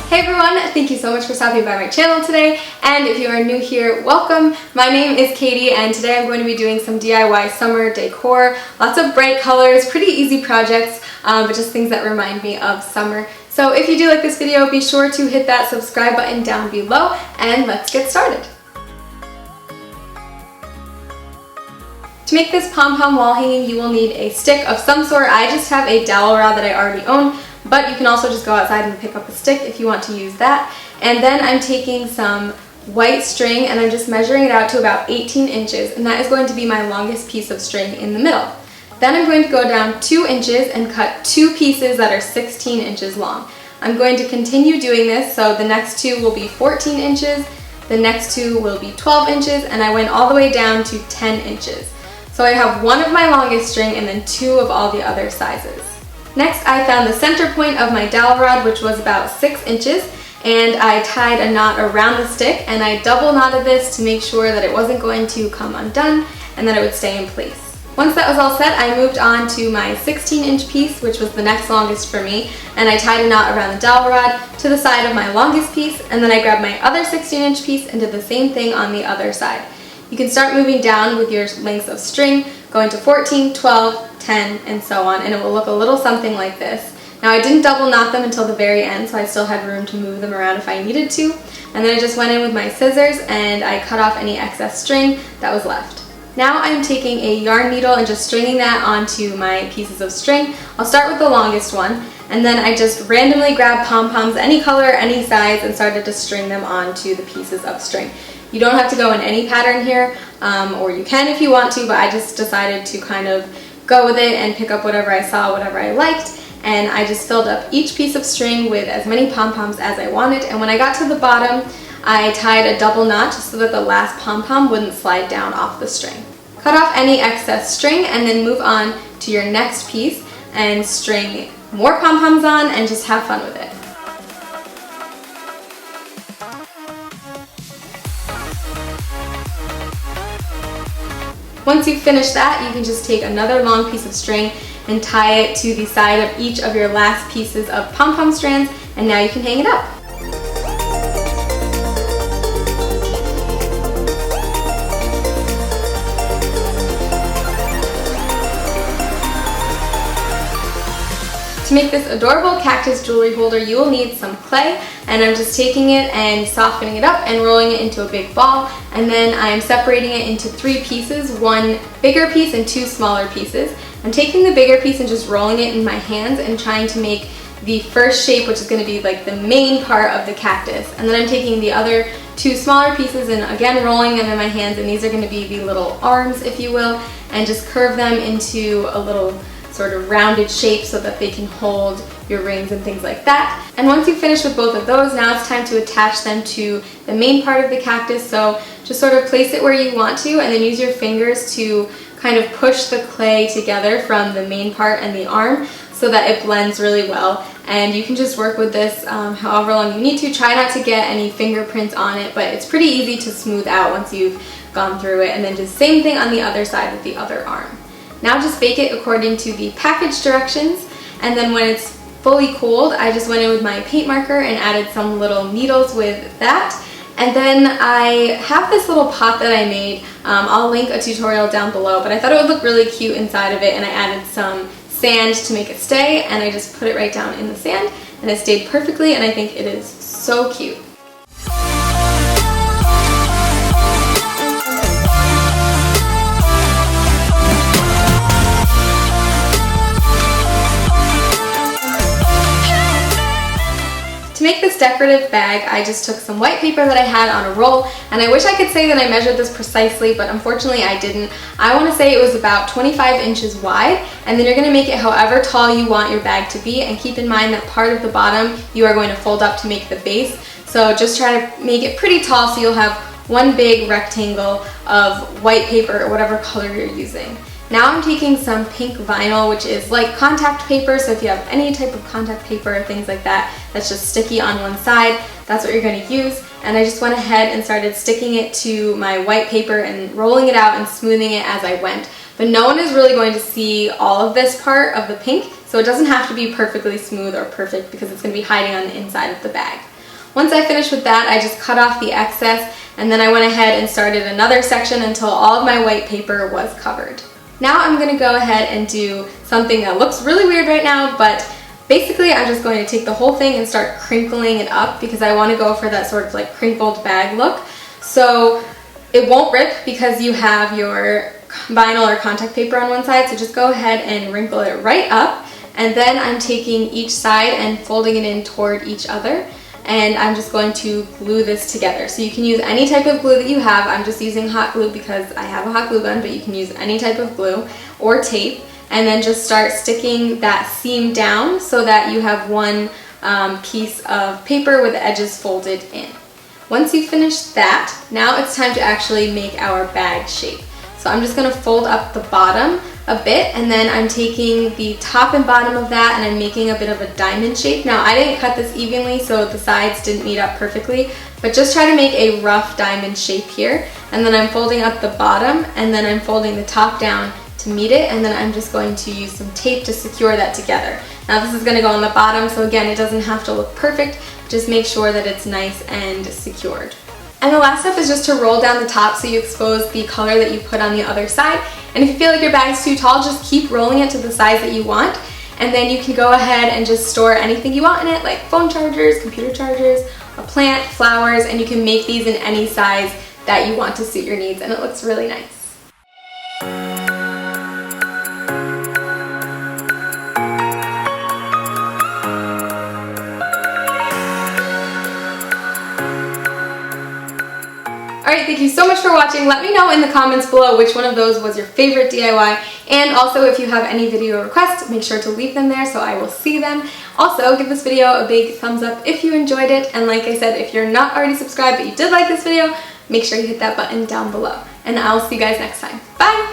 Hey everyone, thank you so much for stopping by my channel today, and if you are new here, welcome. My name is Katie and today I'm going to be doing some DIY summer decor. Lots of bright colors, pretty easy projects, but just things that remind me of summer. So if you do like this video, be sure to hit that subscribe button down below and let's get started. To make this Pom Pom wall hanging, you will need a stick of some sort. I just have a dowel rod that I already own, but you can also just go outside and pick up a stick if you want to use that. And then I'm taking some white string and I'm just measuring it out to about 18 inches, and that is going to be my longest piece of string in the middle. Then I'm going to go down 2 inches and cut 2 pieces that are 16 inches long. I'm going to continue doing this, so the next 2 will be 14 inches, the next 2 will be 12 inches, and I went all the way down to 10 inches. So I have 1 of my longest string and then 2 of all the other sizes. Next, I found the center point of my dowel rod, which was about 6 inches, and I tied a knot around the stick, and I double knotted this to make sure that it wasn't going to come undone and that it would stay in place. Once that was all set, I moved on to my 16-inch piece, which was the next longest for me, and I tied a knot around the dowel rod to the side of my longest piece, and then I grabbed my other 16-inch piece and did the same thing on the other side. You can start moving down with your lengths of string, going to 14, 12, 10, and so on, and it will look a little something like this. Now I didn't double knot them until the very end, so I still had room to move them around if I needed to, and then I just went in with my scissors and I cut off any excess string that was left. Now I'm taking a yarn needle and just stringing that onto my pieces of string. I'll start with the longest one, and then I just randomly grabbed pom-poms, any color, any size, and started to string them onto the pieces of string. You don't have to go in any pattern here, or you can if you want to, but I just decided to kind of go with it and pick up whatever I saw, whatever I liked, and I just filled up each piece of string with as many pom-poms as I wanted, and when I got to the bottom, I tied a double knot just so that the last pom-pom wouldn't slide down off the string. Cut off any excess string and then move on to your next piece and string more pom-poms on and just have fun with it. Once you've finished that, you can just take another long piece of string and tie it to the side of each of your last pieces of pom-pom strands, and now you can hang it up. To make this adorable cactus jewelry holder, you will need some clay, and I'm just taking it and softening it up and rolling it into a big ball, and then I'm separating it into 3 pieces, 1 bigger piece and 2 smaller pieces. I'm taking the bigger piece and just rolling it in my hands and trying to make the first shape, which is going to be like the main part of the cactus, and then I'm taking the other 2 smaller pieces and again rolling them in my hands, and these are going to be the little arms, if you will, and just curve them into a little sort of rounded shape so that they can hold your rings and things like that. And once you finish with both of those, now it's time to attach them to the main part of the cactus. So just sort of place it where you want to, and then use your fingers to kind of push the clay together from the main part and the arm so that it blends really well. And you can just work with this however long you need to. Try not to get any fingerprints on it, but it's pretty easy to smooth out once you've gone through it. And then just same thing on the other side with the other arm. Now just bake it according to the package directions, and then when it's fully cooled, I just went in with my paint marker and added some little needles with that. And then I have this little pot that I made. I'll link a tutorial down below, but I thought it would look really cute inside of it, and I added some sand to make it stay, and I just put it right down in the sand, and it stayed perfectly, and I think it is so cute. To make this decorative bag, I just took some white paper that I had on a roll, and I wish I could say that I measured this precisely, but unfortunately I didn't. I want to say it was about 25 inches wide, and then you're going to make it however tall you want your bag to be, and keep in mind that part of the bottom you are going to fold up to make the base, so just try to make it pretty tall so you'll have one big rectangle of white paper or whatever color you're using. Now I'm taking some pink vinyl, which is like contact paper, so if you have any type of contact paper or things like that that's just sticky on one side, that's what you're going to use. And I just went ahead and started sticking it to my white paper and rolling it out and smoothing it as I went. But no one is really going to see all of this part of the pink, so it doesn't have to be perfectly smooth or perfect because it's going to be hiding on the inside of the bag. Once I finished with that, I just cut off the excess, and then I went ahead and started another section until all of my white paper was covered. Now I'm going to go ahead and do something that looks really weird right now, but basically I'm just going to take the whole thing and start crinkling it up because I want to go for that sort of like crinkled bag look. So it won't rip because you have your vinyl or contact paper on one side, so just go ahead and wrinkle it right up. And then I'm taking each side and folding it in toward each other, and I'm just going to glue this together. So you can use any type of glue that you have. I'm just using hot glue because I have a hot glue gun, but you can use any type of glue or tape, and then just start sticking that seam down so that you have one piece of paper with the edges folded in. Once you finish that, now it's time to actually make our bag shape. So I'm just going to fold up the bottom a bit, and then I'm taking the top and bottom of that and I'm making a bit of a diamond shape. Now I didn't cut this evenly so the sides didn't meet up perfectly, but just try to make a rough diamond shape here. And then I'm folding up the bottom, and then I'm folding the top down to meet it, and then I'm just going to use some tape to secure that together. Now this is going to go on the bottom, so again, it doesn't have to look perfect, just make sure that it's nice and secured. And the last step is just to roll down the top so you expose the color that you put on the other side. And if you feel like your bag's too tall, just keep rolling it to the size that you want. And then you can go ahead and just store anything you want in it, like phone chargers, computer chargers, a plant, flowers, and you can make these in any size that you want to suit your needs, and it looks really nice. Alright, thank you so much for watching. Let me know in the comments below which one of those was your favorite DIY, and also if you have any video requests, make sure to leave them there so I will see them. Also, give this video a big thumbs up if you enjoyed it, and like I said, if you're not already subscribed but you did like this video, make sure you hit that button down below. And I'll see you guys next time. Bye!